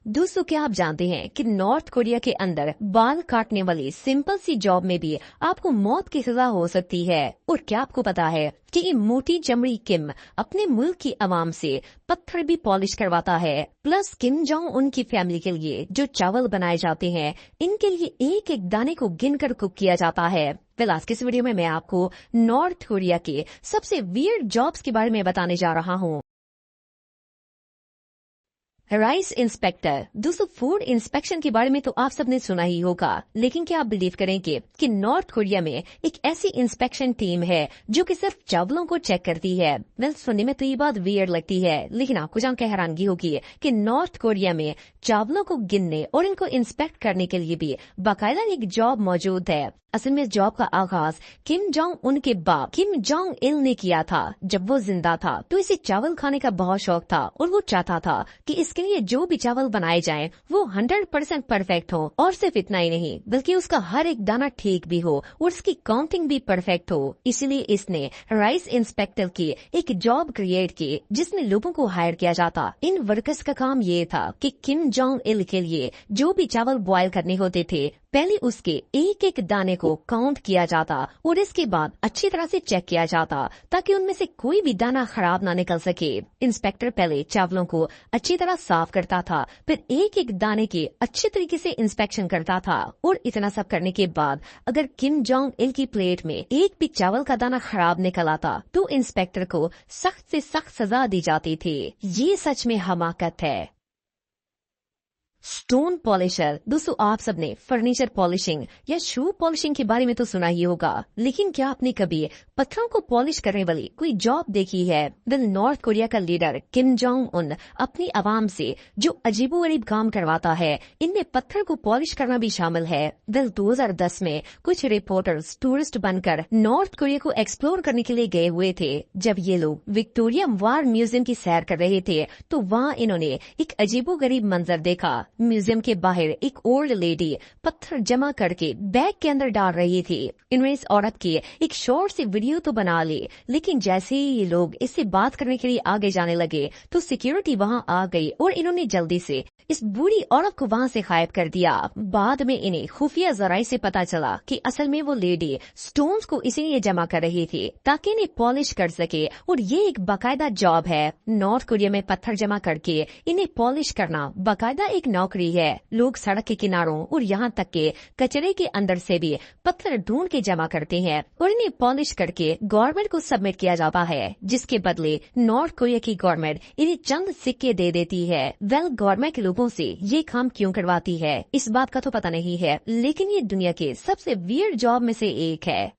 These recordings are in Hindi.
दोस्तों, क्या आप जानते हैं कि नॉर्थ कोरिया के अंदर बाल काटने वाली सिंपल सी जॉब में भी आपको मौत की सजा हो सकती है। और क्या आपको पता है कि ये मोटी चमड़ी किम अपने मुल्क की आवाम से पत्थर भी पॉलिश करवाता है। प्लस किम जोंग उन की फैमिली के लिए जो चावल बनाए जाते हैं, इनके लिए एक एक दाने को गिनकर कुक किया जाता है। आज की इस वीडियो में मैं आपको नॉर्थ कोरिया के सबसे वियर्ड जॉब्स के बारे में बताने जा रहा हूँ। Rice inspector. दोस्तों, फूड इंस्पेक्शन के बारे में तो आप सबने सुना ही होगा, लेकिन क्या आप बिलीव करेंगे कि नॉर्थ कोरिया में एक ऐसी इंस्पेक्शन टीम है जो कि सिर्फ चावलों को चेक करती है। सुनने में तो ये बात वियर्ड लगती है, लेकिन आपको जानकर हैरानगी होगी कि नॉर्थ कोरिया में चावलों को गिनने और इनको इंस्पेक्ट करने के लिए भी बाकायदा एक जॉब मौजूद है। असल में इस जॉब का आगाज किम जोंग उन के बाप किम जोंग इल ने किया था। जब वो जिंदा था तो इसे चावल खाने का बहुत शौक था और वो चाहता था कि इसके लिए जो भी चावल बनाए जाएं वो 100% परफेक्ट हो। और सिर्फ इतना ही नहीं, बल्कि उसका हर एक दाना ठीक भी हो और उसकी काउंटिंग भी परफेक्ट हो। इसलिए इसने राइस इंस्पेक्टर की एक जॉब क्रिएट की जिसमें लोगों को हायर किया जाता। इन वर्कर्स का काम ये था कि किम जोंग इल के लिए जो भी चावल बॉयल करने होते थे, पहले उसके एक एक दाने को काउंट किया जाता और इसके बाद अच्छी तरह से चेक किया जाता ताकि उनमें से कोई भी दाना खराब ना निकल सके। इंस्पेक्टर पहले चावलों को अच्छी तरह साफ करता था, फिर एक एक दाने की अच्छी तरीके से इंस्पेक्शन करता था। और इतना सब करने के बाद अगर किम जोंग इल की प्लेट में एक भी चावल का दाना खराब निकल आता तो इंस्पेक्टर को सख्त से सख्त सजा दी जाती थी। ये सच में हमाकत है। Stone polisher. दोस्तों, आप सबने फर्नीचर पॉलिशिंग या शू पॉलिशिंग के बारे में तो सुना ही होगा, लेकिन क्या आपने कभी पत्थरों को पॉलिश करने वाली कोई जॉब देखी है? नॉर्थ कोरिया का लीडर किम जोंग उन अपनी आवाम से जो अजीबोगरीब काम करवाता है, इनमें पत्थर को पॉलिश करना भी शामिल है। 2010 में कुछ रिपोर्टर्स टूरिस्ट बनकर नॉर्थ कोरिया को एक्सप्लोर करने के लिए गए हुए थे। जब ये लोग विक्टोरिया वार म्यूजियम की सैर कर रहे थे तो वहाँ इन्होंने एक अजीबोगरीब मंजर देखा। म्यूजियम के बाहर एक ओल्ड लेडी पत्थर जमा करके बैग के अंदर डाल रही थी। इन्होंने इस औरत की एक शॉर्ट सी वीडियो तो बना ली, लेकिन जैसे ही ये लोग इससे बात करने के लिए आगे जाने लगे तो सिक्योरिटी वहां आ गई और इन्होंने जल्दी से इस बूढ़ी औरत को वहां से गायब कर दिया। बाद में इन्हें खुफिया जराये से पता चला कि असल में वो लेडी स्टोन्स को इसीलिए जमा कर रही थी ताकि इन्हें पॉलिश कर सके, और ये एक बाकायदा जॉब है। नॉर्थ कोरिया में पत्थर जमा करके इन्हें पॉलिश करना बाकायदा एक नौकरी है। लोग सड़क के किनारों और यहाँ तक के कचरे के अंदर से भी पत्थर ढूंढ के जमा करते हैं और इन्हें पॉलिश करके गवर्नमेंट को सबमिट किया जाता है, जिसके बदले नॉर्थ कोरिया की गवर्नमेंट इन्हें चंद सिक्के दे देती है। गवर्नमेंट के लोगों से ये काम क्यों करवाती है, इस बात का तो पता नहीं है, लेकिन ये दुनिया के सबसे वियर्ड जॉब में से एक है।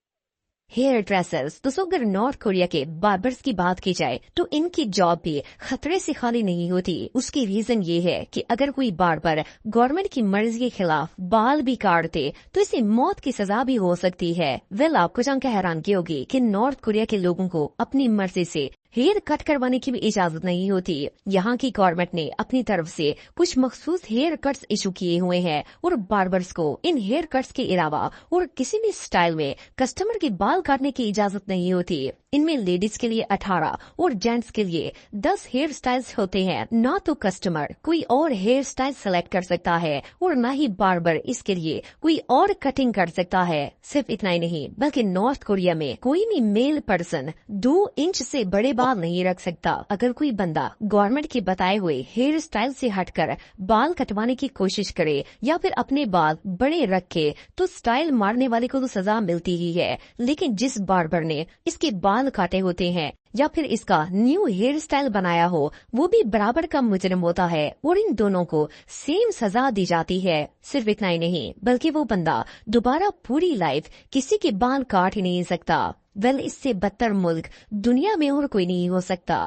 Hair dressers. दोस्तों, अगर नॉर्थ कोरिया के बार्बर्स की बात की जाए तो इनकी जॉब भी खतरे से खाली नहीं होती। उसकी रीजन ये है कि अगर कोई बार्बर गवर्नमेंट की मर्जी के खिलाफ बाल भी काटते तो इसे मौत की सजा भी हो सकती है। आपको जानकर हैरानगी होगी कि नॉर्थ कोरिया के लोगों को अपनी मर्जी से हेयर कट करवाने की भी इजाजत नहीं होती। यहाँ की गवर्नमेंट ने अपनी तरफ से कुछ मखसूस हेयर कट्स इशू किए हुए हैं और बार्बर्स को इन हेयर कट्स के अलावा और किसी भी स्टाइल में कस्टमर के बाल काटने की इजाजत नहीं होती। इनमें लेडीज के लिए 18 और जेंट्स के लिए 10 हेयर स्टाइल्स होते हैं। ना तो कस्टमर कोई और हेयर स्टाइल सेलेक्ट कर सकता है और न ही बार्बर इसके लिए कोई और कटिंग कर सकता है। सिर्फ इतना ही नहीं, बल्कि नॉर्थ कोरिया में कोई भी मेल पर्सन 2 इंच से बड़े बाल नहीं रख सकता। अगर कोई बंदा गवर्नमेंट के बताए हुए हेयर स्टाइल से हटकर बाल कटवाने की कोशिश करे या फिर अपने बाल बड़े रखे तो स्टाइल मारने वाले को तो सजा मिलती ही है, लेकिन जिस बार्बर ने इसके बाल काटे होते हैं या फिर इसका न्यू हेयर स्टाइल बनाया हो वो भी बराबर का मुजरिम होता है और इन दोनों को सेम सजा दी जाती है। सिर्फ इतना ही नहीं, बल्कि वो बंदा दोबारा पूरी लाइफ किसी के बाल काट ही नहीं सकता। इससे बदतर मुल्क दुनिया में और कोई नहीं हो सकता।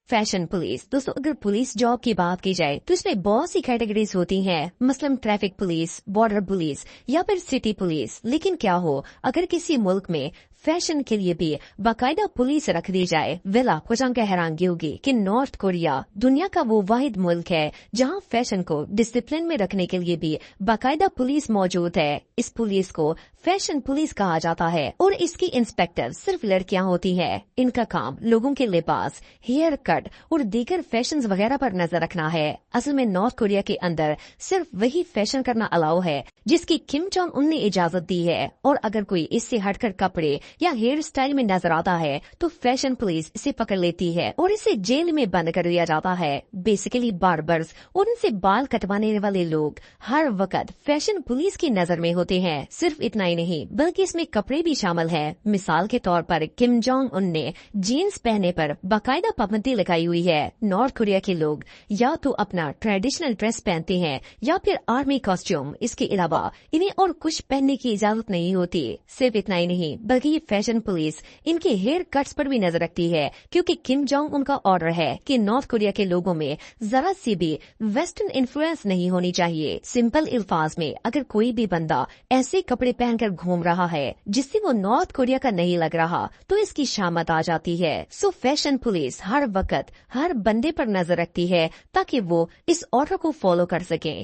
Fashion police. दोस्तों, अगर पुलिस जॉब की बात की जाए तो इसमें बहुत सी कैटेगरीज होती हैं, मसलन ट्रैफिक पुलिस, बॉर्डर पुलिस या फिर सिटी पुलिस। लेकिन क्या हो, अगर किसी मुल्क में फैशन के लिए भी बाकायदा पुलिस रख दी जाए। वेल आपको जानकर हैरानगी होगी कि नॉर्थ कोरिया दुनिया का वो वाहिद मुल्क है जहां फैशन को डिसिप्लिन में रखने के लिए भी बाकायदा पुलिस मौजूद है। इस पुलिस को फैशन पुलिस कहा जाता है और इसकी इंस्पेक्टर सिर्फ लड़कियां होती है। इनका काम लोगों के लिबास, हेयर कट और दीगर फैशन वगैरह पर नजर रखना है। असल में नॉर्थ कोरिया के अंदर सिर्फ वही फैशन करना अलाउ है जिसकी किम जोंग उन ने इजाजत दी है, और अगर कोई इससे हटकर कपड़े या हेयर स्टाइल में नजर आता है तो फैशन पुलिस इसे पकड़ लेती है और इसे जेल में बंद कर दिया जाता है। बेसिकली बार्बर्स और उनसे बाल कटवाने वाले लोग हर वक्त फैशन पुलिस की नजर में होते हैं। सिर्फ इतना ही नहीं बल्कि इसमें कपड़े भी शामिल हैं। मिसाल के तौर पर किम जोंग उन ने जीन्स पहनने पर बाकायदा पाबंदी लगाई हुई है। नॉर्थ कोरिया के लोग या तो अपना ट्रेडिशनल ड्रेस पहनते हैं या फिर आर्मी कॉस्ट्यूम। इसके अलावा इन्हें और कुछ पहनने की इजाजत नहीं होती। सिर्फ इतना ही नहीं बल्कि ये फैशन पुलिस इनके हेयर कट्स पर भी नजर रखती है, क्योंकि किम जोंग उनका ऑर्डर है कि नॉर्थ कोरिया के लोगों में जरा सी भी वेस्टर्न इन्फ्लुएंस नहीं होनी चाहिए। सिंपल अल्फाज में अगर कोई भी बंदा ऐसे कपड़े पहनकर घूम रहा है जिससे वो नॉर्थ कोरिया का नहीं लग रहा तो इसकी शामत आ जाती है। सो फैशन पुलिस हर वक्त हर बंदे पर नजर रखती है ताकि वो इस ऑर्डर को फॉलो कर सके।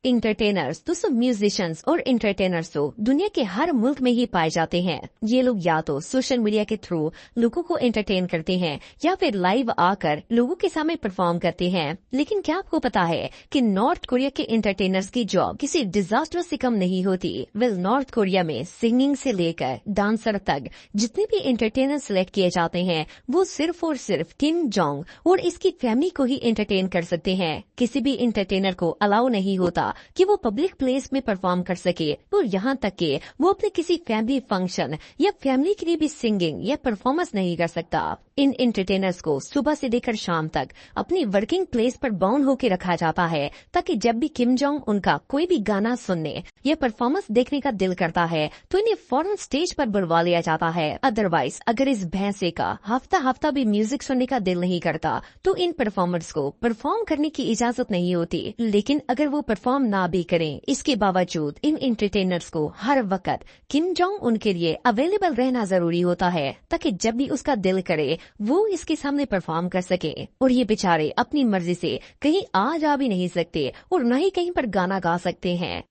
इंटरटेनर्स दोस्तों, म्यूजिशियंस और इंटरटेनर्स तो दुनिया के हर मुल्क में ही पाए जाते हैं। ये लोग या तो सोशल मीडिया के थ्रू लोगों को एंटरटेन करते हैं या फिर लाइव आकर लोगों के सामने परफॉर्म करते हैं। लेकिन क्या आपको पता है कि नॉर्थ कोरिया के इंटरटेनर्स की जॉब किसी डिजास्टर से कम नहीं होती। वेल नॉर्थ कोरिया में सिंगिंग से लेकर डांसर तक जितने भी इंटरटेनर सिलेक्ट किए जाते हैं वो सिर्फ और सिर्फ किम जोंग और इसकी फैमिली को ही एंटरटेन कर सकते हैं। किसी भी इंटरटेनर को अलाउ नहीं होता कि वो पब्लिक प्लेस में परफॉर्म कर सके, और यहाँ तक कि वो अपने किसी फैमिली फंक्शन या फैमिली के लिए भी सिंगिंग या परफॉर्मेंस नहीं कर सकता। इन एंटरटेनर्स को सुबह से लेकर शाम तक अपनी वर्किंग प्लेस पर बाउंड होकर रखा जाता है ताकि जब भी किम जोंग उनका कोई भी गाना सुनने या परफॉर्मेंस देखने का दिल करता है तो इन्हें फौरन स्टेज पर बुलवा लिया जाता है। अदरवाइज अगर इस भैंसे का हफ्ता हफ्ता भी म्यूजिक सुनने का दिल नहीं करता तो इन परफॉर्मर्स को परफॉर्म करने की इजाजत नहीं होती। लेकिन अगर वो परफॉर्म ना भी करें इसके बावजूद इन एंटरटेनर्स को हर वक्त किम जोंग उनके लिए अवेलेबल रहना जरूरी होता है ताकि जब भी उसका दिल करे वो इसके सामने परफॉर्म कर सके। और ये बेचारे अपनी मर्जी से कहीं आ जा भी नहीं सकते और न ही कहीं पर गाना गा सकते हैं।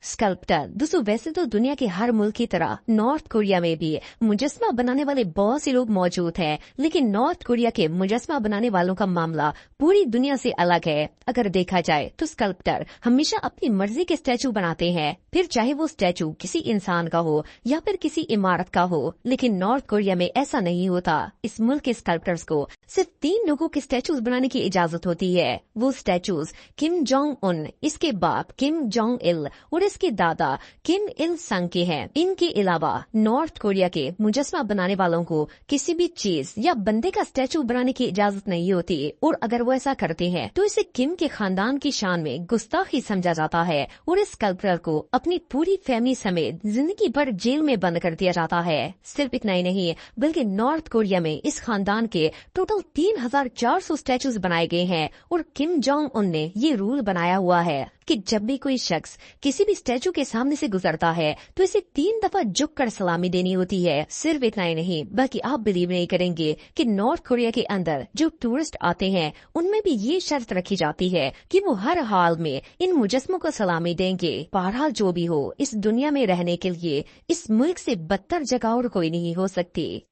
स्कल्प्टर दोस्तों, वैसे तो दुनिया के हर मुल्क की तरह नॉर्थ कोरिया में भी मुजस्मा बनाने वाले बहुत से लोग मौजूद हैं, लेकिन नॉर्थ कोरिया के मुजस्मा बनाने वालों का मामला पूरी दुनिया से अलग है। अगर देखा जाए तो स्कल्प्टर हमेशा अपनी मर्जी के स्टैचू बनाते हैं, फिर चाहे वो स्टैचू किसी इंसान का हो या फिर किसी इमारत का हो। लेकिन नॉर्थ कोरिया में ऐसा नहीं होता। इस मुल्क के स्कल्प्टर्स को सिर्फ 3 लोगों के स्टैचूज बनाने की इजाजत होती है। वो स्टैचूज किम जोंग उन, इसके बाप किम जोंग इल और इसके दादा किम इल संग के हैं। इनके अलावा नॉर्थ कोरिया के मुजस्मा बनाने वालों को किसी भी चीज या बंदे का स्टैचू बनाने की इजाजत नहीं होती, और अगर वो ऐसा करते हैं तो इसे किम के खानदान की शान में गुस्ताखी समझा जाता है और इस स्कल्प्टर को अपनी पूरी फैमिली समेत जिंदगी भर जेल में बंद कर दिया जाता है। सिर्फ इतना ही नहीं बल्कि नॉर्थ कोरिया में इस खानदान के टोटल 3400 स्टैचूज बनाए गए हैं, और किम जोंग उन ने ये रूल बनाया हुआ है कि जब भी कोई शख्स किसी भी स्टैचू के सामने से गुजरता है तो इसे 3 दफा झुक कर सलामी देनी होती है। सिर्फ इतना ही नहीं बल्कि आप बिलीव नहीं करेंगे कि नॉर्थ कोरिया के अंदर जो टूरिस्ट आते हैं उनमें भी ये शर्त रखी जाती है कि वो हर हाल में इन मुजस्मों को सलामी देंगे। बहरहाल जो भी हो, इस दुनिया में रहने के लिए इस मुल्क से बदतर जगह और कोई नहीं हो सकती।